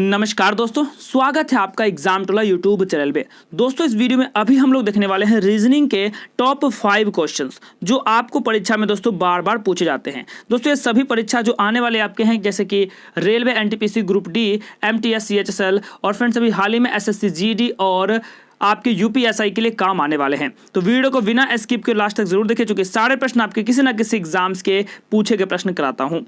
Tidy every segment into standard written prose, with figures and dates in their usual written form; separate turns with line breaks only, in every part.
नमस्कार दोस्तों, स्वागत है आपका एग्जाम टोला यूट्यूब चैनल पे। दोस्तों इस वीडियो में अभी हम लोग देखने वाले हैं रीजनिंग के टॉप 5 क्वेश्चंस जो आपको परीक्षा में दोस्तों बार बार पूछे जाते हैं। दोस्तों ये सभी परीक्षा जो आने वाले आपके हैं, जैसे कि railway, NTPC, group D, MTS, CHSL और फ्रेंड्स अभी हाल ही में एसएससी जीडी और आपके यूपीएसआई के लिए काम आने वाले हैं। तो वीडियो को बिना स्किप के लास्ट तक जरूर देखें, चूंकि सारे प्रश्न आपके किसी ना किसी एग्जाम्स के पूछे गए प्रश्न कराता हूं।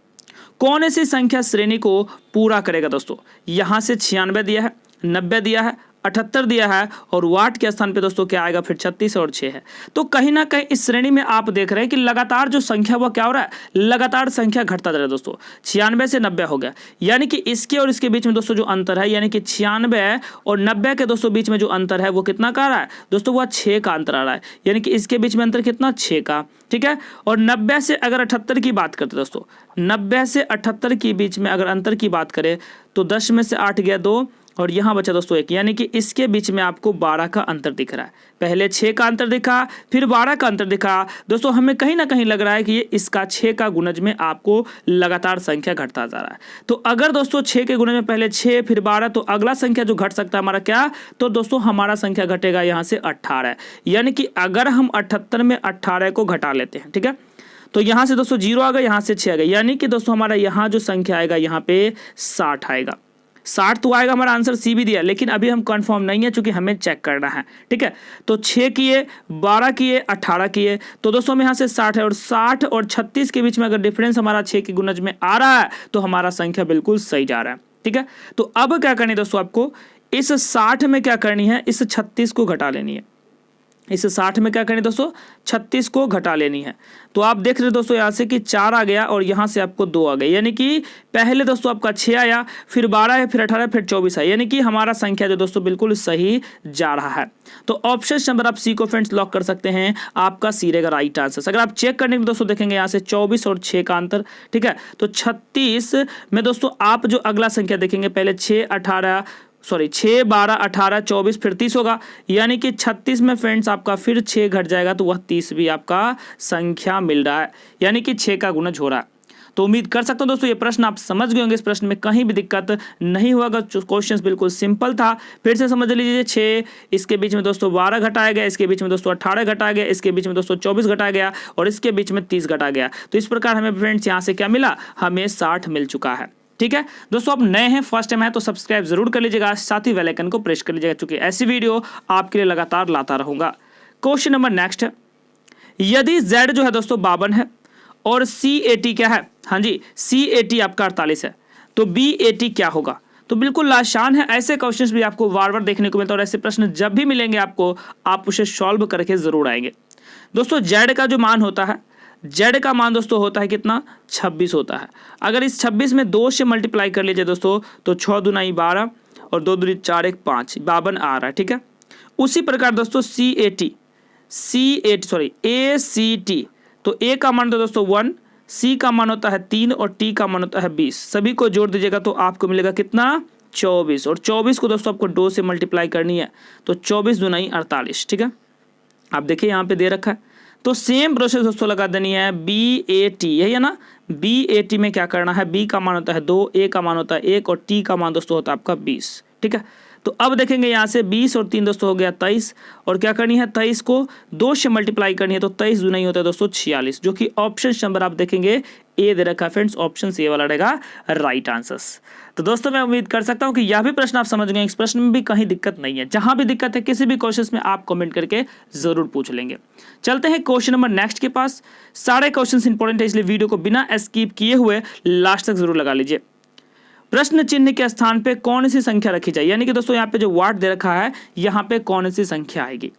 कौन ऐसी संख्या श्रेणी को पूरा करेगा दोस्तों? यहां से 96 दिया है, 90 दिया है, 78 दिया है और वाट के स्थान पे दोस्तों क्या आएगा, फिर 36 और 6 है। तो कहीं ना कहीं इस श्रेणी में आप देख रहे हैं कि लगातार जो संख्या वो क्या हो रहा है, लगातार संख्या घटता जा रहा है दोस्तों। 96 से 90 हो गया, यानी कि इसके और इसके बीच में दोस्तों जो अंतर है, यानी कि 96 और 90 के दोस्तों बीच में जो अंतर है वो कितना का आ रहा है दोस्तों, वह 6 का अंतर आ रहा है। यानी कि इसके बीच में अंतर कितना, 6 का, ठीक है। और 90 से अगर 78 की बात करते दोस्तों, 90 से 78 के बीच में अगर अंतर की बात करें तो 10 में से 8 गया 2 और यहां बचा दोस्तों 1, यानी कि इसके बीच में आपको 12 का अंतर दिख रहा है। पहले 6 का अंतर दिखा, फिर 12 का अंतर दिखा। दोस्तों हमें कहीं ना कहीं लग रहा है कि ये इसका 6 का गुणज में आपको लगातार संख्या घटता जा रहा है। तो अगर दोस्तों 6 के गुणज में पहले 6 फिर 12, तो अगला संख्या जो घट सकता है हमारा क्या, तो दोस्तों हमारा संख्या घटेगा यहां से 18। यानी कि अगर हम 78 में 18 को घटा लेते हैं, ठीक है, तो यहां से दोस्तों 0 आ गया, यहां से 6 आ गया, यानी कि दोस्तों हमारा यहां जो संख्या आएगा यहां पे 60 आएगा। 60 तो आएगा, हमारा आंसर सी भी दिया, लेकिन अभी हम कंफर्म नहीं है क्योंकि हमें चेक करना है, ठीक है। तो 6 किए, 12 किए, 18 किए, तो दोस्तों में यहां से 60 है और 60 और 36 के बीच में अगर डिफरेंस हमारा 6 के गुणज में आ रहा है तो हमारा संख्या बिल्कुल सही जा रहा है, ठीक है। तो अब क्या करनी है दोस्तों, आपको इस 60 में क्या करनी है, इस 36 को घटा लेनी है। इस 60 में क्या करनी है दोस्तों, 36 को घटा लेनी है। तो आप देख रहे हो दोस्तों यहां से कि 4 आ गया और यहां से आपको 2 आ गए, यानी कि पहले दोस्तों आपका 6 आया, फिर 12 है, फिर 18, फिर 24 है, यानी कि हमारा संख्या जो दोस्तों बिल्कुल सही जा रहा है। तो ऑप्शन नंबर आप सी को फ्रेंड्स लॉक कर सकते हैं, आपका सी रहेगा राइट आंसर। अगर आप चेक करने के दोस्तों देखेंगे यहां से 24 और 6 का अंतर, ठीक है। तो 36 में दोस्तों आप जो अगला संख्या देखेंगे, पहले 6 12 18 24 फिर 30 होगा, यानी कि 36 में फ्रेंड्स आपका फिर 6 घट जाएगा तो वह 30 भी आपका संख्या मिल रहा है, यानी कि 6 का गुणज हो रहा है। तो उम्मीद कर सकता हूं दोस्तों ये प्रश्न आप समझ गए होंगे, इस प्रश्न में कहीं भी दिक्कत नहीं होगा, क्वेश्चन बिल्कुल सिंपल था। फिर से समझ लीजिए, 6 इसके बीच में दोस्तों 12 घटाया गया, इसके बीच में दोस्तों 18 घटाया गया, इसके बीच में दोस्तों 24 घटाया गया और इसके बीच में 30 घटाया गया। तो इस प्रकार हमें फ्रेंड्स यहाँ से क्या मिला, हमें 60 मिल चुका है, ठीक है। दोस्तों आप नए हैं, फर्स्ट टाइम है तो सब्सक्राइब जरूर कर लीजिएगा, साथ ही बेल आइकन को प्रेस कर लीजिएगा, क्योंकि ऐसी वीडियो आपके लिए लगातार लाता रहूंगा। क्वेश्चन नंबर नेक्स्ट है, यदि z जो है दोस्तों 52 है और CAT क्या है, हाँ जी CAT आपका 48 है, तो BAT क्या होगा? तो बिल्कुल आसान है, ऐसे क्वेश्चंस भी आपको बार बार देखने को मिलता है और ऐसे प्रश्न जब भी मिलेंगे आपको, आप उसे सॉल्व करके जरूर आएंगे। दोस्तों z का जो मान होता है, z का मान दोस्तों होता है कितना, 26 होता है। अगर इस 26 में 2 से मल्टीप्लाई कर लीजिए दोस्तों, तो 6 दूनी 12 और 2 दूनी 4 1 5, 52 आ रहा है, ठीक है। उसी प्रकार दोस्तों ACT, तो A का मान तो दोस्तों 1, C का मान होता है 3 और T का मान होता है 20। सभी को जोड़ दीजिएगा तो आपको मिलेगा कितना, 24, और 24 को दोस्तों आपको 2 से मल्टीप्लाई करनी है, तो 24 दूनी 48, ठीक है। आप देखिए यहाँ पे दे रखा है, तो सेम प्रोसेस दोस्तों लगा देनी है। BAT यही है ना, BAT में क्या करना है, B का मान होता है 2, A का मान होता है 1 और T का मान दोस्तों होता है आपका 20, ठीक है। तो अब देखेंगे यहाँ से 20 और 3 दोस्तों हो गया 23, और क्या करनी है, 23 को 2 से मल्टीप्लाई करनी है, तो 23 दूना ही होता है दोस्तों 46, जो कि ऑप्शन नंबर आप देखेंगे ए दे रखा है फ्रेंड्स, ऑप्शन सी वाला रहेगा राइट आंसर्स। तो दोस्तों मैं उम्मीद कर सकता हूं कि यह भी प्रश्न आप समझ गए, इस प्रश्न में भी कहीं दिक्कत नहीं है। जहां भी दिक्कत है किसी भी क्वेश्चन में आप कमेंट करके जरूर पूछ लेंगे। चलते हैं क्वेश्चन नंबर नेक्स्ट के पास। सारे क्वेश्चन इंपॉर्टेंट है, इसलिए वीडियो को बिना स्किप किए हुए लास्ट तक जरूर लगा लीजिए। प्रश्न चिन्ह के स्थान पे कौन सी संख्या रखी जाए, यानी कि दोस्तों यहाँ पे जो वाट दे रखा है यहाँ पे कौन सी संख्या आएगी।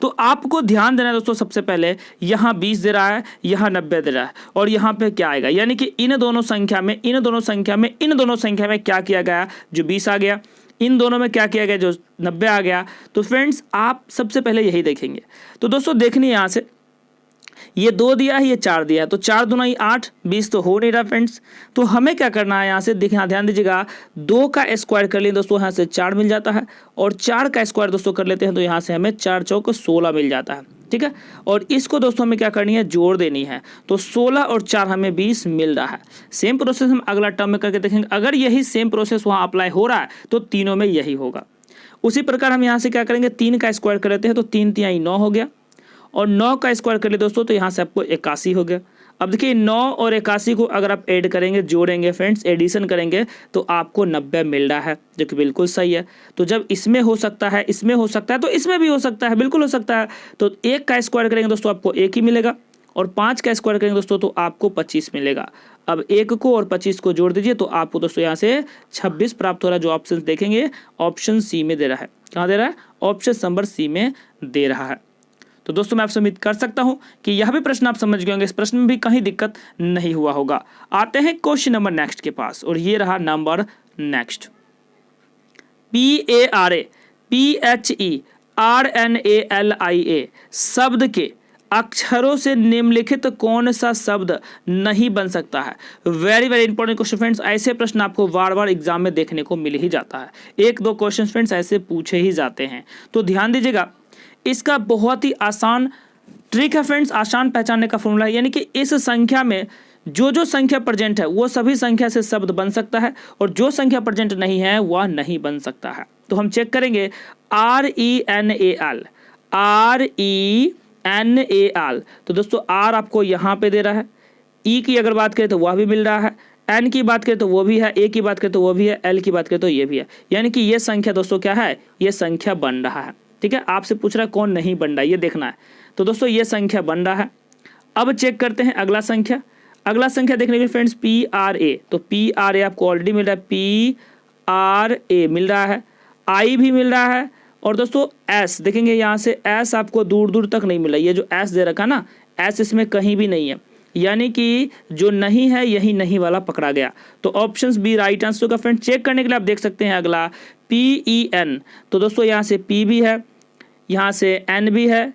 तो आपको ध्यान देना है दोस्तों, सबसे पहले यहाँ 20 दे रहा है, यहाँ 90 दे रहा है, और यहाँ पे क्या आएगा, यानी कि इन दोनों संख्या में क्या किया गया, जो 20 आ गया, इन दोनों में क्या किया गया, जो 90 आ गया। तो फ्रेंड्स आप सबसे पहले यही देखेंगे। तो दोस्तों देखनी यहाँ से, ये 2 दिया है, ये 4 दिया है, तो 4 दूनी 8, 20 तो हो नहीं रहा फ्रेंड्स। तो हमें क्या करना है, यहाँ से देखिए, ध्यान दीजिएगा, 2 का स्क्वायर कर लिए दोस्तों, यहाँ से 4 मिल जाता है, और 4 का स्क्वायर दोस्तों कर लेते हैं तो यहाँ से हमें 4 चौक 16 मिल जाता है। ठीक है। और इसको दोस्तों हमें क्या करनी है, जोड़ देनी है। तो 16 और 4 हमें 20 मिल रहा है। सेम प्रोसेस हम अगला टर्म में करके देखेंगे। अगर यही सेम प्रोसेस वहाँ अप्लाई हो रहा है तो तीनों में यही होगा। उसी प्रकार हम यहाँ से क्या करेंगे, 3 का स्क्वायर कर लेते हैं तो 3 3 9 हो गया, और 9 का स्क्वायर कर ले दोस्तों तो यहाँ से आपको 81 हो गया। अब देखिए 9 और 81 को अगर आप ऐड करेंगे, जोड़ेंगे फ्रेंड्स, एडिशन करेंगे तो आपको 90 मिल रहा है, जो कि बिल्कुल सही है। तो जब इसमें हो सकता है, इसमें हो सकता है, तो इसमें भी हो सकता है, बिल्कुल हो सकता है। तो 1 का स्क्वायर करेंगे दोस्तों आपको 1 ही मिलेगा, और 5 का स्क्वायर करेंगे दोस्तों तो आपको 25 मिलेगा। अब 1 को और 25 को जोड़ दीजिए तो आपको दोस्तों यहाँ से 26 प्राप्त हो रहा है। जो ऑप्शन देखेंगे ऑप्शन सी में दे रहा है। कहाँ दे रहा है, ऑप्शन नंबर सी में दे रहा है। तो दोस्तों मैं आपसे उम्मीद कर सकता हूं कि यह भी प्रश्न आप समझ गए होंगे, इस प्रश्न में भी कहीं दिक्कत नहीं हुआ होगा। आते हैं क्वेश्चन नंबर नेक्स्ट के पास, और ये रहा नंबर नेक्स्ट। PARAPHERNALIA शब्द के अक्षरों से निम्नलिखित कौन सा शब्द नहीं बन सकता है। Very very important question friends. ऐसे प्रश्न आपको बार बार एग्जाम में देखने को मिल ही जाता है। 1-2 क्वेश्चन फ्रेंड्स ऐसे पूछे ही जाते हैं। तो ध्यान दीजिएगा, इसका बहुत ही आसान ट्रिक है फ्रेंड्स, आसान पहचानने का फॉर्मूला है। यानी कि इस संख्या में जो संख्या प्रेजेंट है वो सभी संख्या से शब्द बन सकता है, और जो संख्या प्रेजेंट नहीं है वह नहीं बन सकता है। तो हम चेक करेंगे RENAL। तो दोस्तों R आपको यहाँ पे दे रहा है, E की अगर बात करें तो वह भी मिल रहा है, N की बात करें तो वो भी है, A की बात करें तो वो भी है, L की बात करें तो ये भी है। यानी कि ये संख्या दोस्तों क्या है, ये संख्या बन रहा है। ठीक है, आपसे पूछ रहा है कौन नहीं बन रहा है, ये देखना है। तो दोस्तों ये संख्या बन रहा है। अब चेक करते हैं अगला संख्या। अगला संख्या देखने के लिए फ्रेंड्स PRA, तो PRA आपको ऑलरेडी मिल रहा है, PRA मिल रहा है, I भी मिल रहा है, और दोस्तों S देखेंगे यहाँ से S आपको दूर दूर तक नहीं मिला। ये जो S दे रखा ना, S इसमें कहीं भी नहीं है, यानी कि जो नहीं है यही नहीं वाला पकड़ा गया। तो ऑप्शंस बी राइट आंसर का फ्रेंड। चेक करने के लिए आप देख सकते हैं अगला PEN। तो दोस्तों यहाँ से P भी है, यहाँ से N भी है,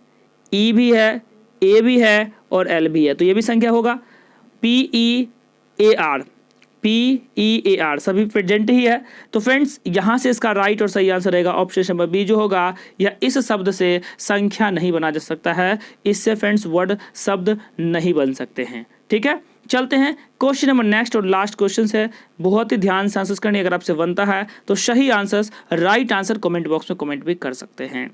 E भी है, A भी है और L भी है। तो ये भी संख्या होगा। PEAR सभी प्रेजेंट ही है। तो फ्रेंड्स यहाँ से इसका राइट और सही आंसर रहेगा ऑप्शन नंबर बी जो होगा, या इस शब्द से संख्या नहीं बना जा सकता है। इससे फ्रेंड्स वर्ड शब्द नहीं बन सकते हैं। ठीक है, चलते हैं क्वेश्चन नंबर नेक्स्ट और लास्ट क्वेश्चन है। बहुत ही ध्यान से आंसर करनी, अगर आपसे बनता है तो सही answer, right answer comment box में कमेंट भी कर सकते हैं।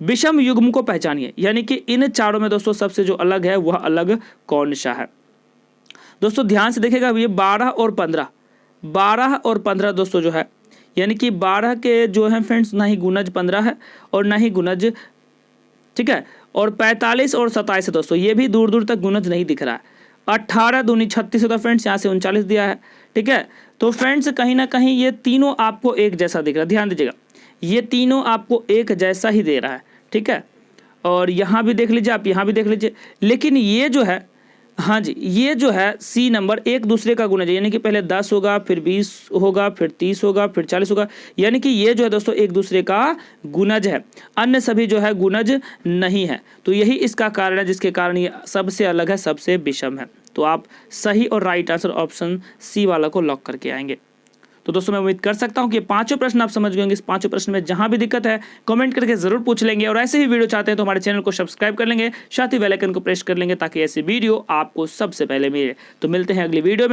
विषम युग्म को पहचानिए, यानी कि इन चारों में दोस्तों सबसे जो अलग है वह अलग कौन सा है। दोस्तों ध्यान से देखिएगा, ये 12 और 15 दोस्तों जो है, यानी कि 12 के जो है फ्रेंड्स ना ही गुणज 15 है और ना ही गुणज, ठीक है, और 45 और 27 है दोस्तों, ये भी दूर दूर तक गुणज नहीं दिख रहा है। 18 दूनी 36 होता है फ्रेंड्स, यहाँ से 39 दिया है। ठीक है, तो फ्रेंड्स कहीं ना कहीं ये तीनों आपको एक जैसा दिख रहा है। ध्यान दीजिएगा, ये तीनों आपको एक जैसा ही दे रहा है। ठीक है, और यहाँ भी देख लीजिए, आप यहाँ भी देख लीजिए, लेकिन ये जो है, हाँ जी, ये जो है सी नंबर एक दूसरे का गुणज है, यानी कि पहले 10 होगा, फिर 20 होगा, फिर 30 होगा, फिर 40 होगा, यानी कि ये जो है दोस्तों एक दूसरे का गुणज है। अन्य सभी जो है गुणज नहीं है। तो यही इसका कारण है जिसके कारण ये सबसे अलग है, सबसे विषम है। तो आप सही और राइट आंसर ऑप्शन सी वाला को लॉक करके आएंगे। तो दोस्तों मैं उम्मीद कर सकता हूं कि ये पांचों प्रश्न आप समझ गए होंगे। इस पांचों प्रश्न में जहां भी दिक्कत है कमेंट करके जरूर पूछ लेंगे, और ऐसे ही वीडियो चाहते हैं तो हमारे चैनल को सब्सक्राइब कर लेंगे, साथ ही बेल आइकन को प्रेस कर लेंगे ताकि ऐसी वीडियो आपको सबसे पहले मिले। तो मिलते हैं अगली वीडियो में।